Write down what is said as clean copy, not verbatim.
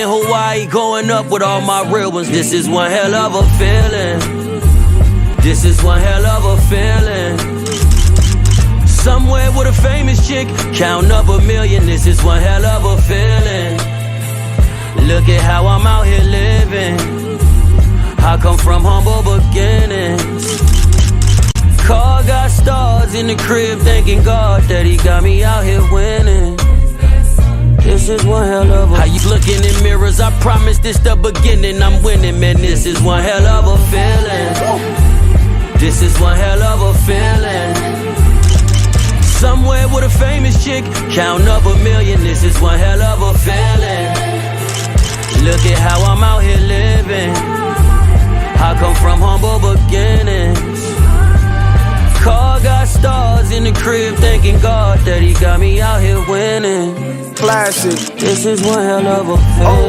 In Hawaii, going up with all my real ones. This is one hell of a feeling. This is one hell of a feeling. Somewhere with a famous chick, counting up $1 million. This is one hell of a feeling. Look at how I'm out here living. I come from humble beginnings. Car got stars in the crib, thanking God that he got me out here winning. This is one hell of a... How you looking in mirrors? I promise this the beginning. I'm winning, man. This is one hell of a feeling. This is one hell of a feeling. Somewhere with a famous chick, counting up $1 million. This is one hell of a feeling. Look at how I'm out here living. I come from humble beginnings. Car got stars in the crib, thanking God that he got me out here winning. Classic. This is one hell of a feeling.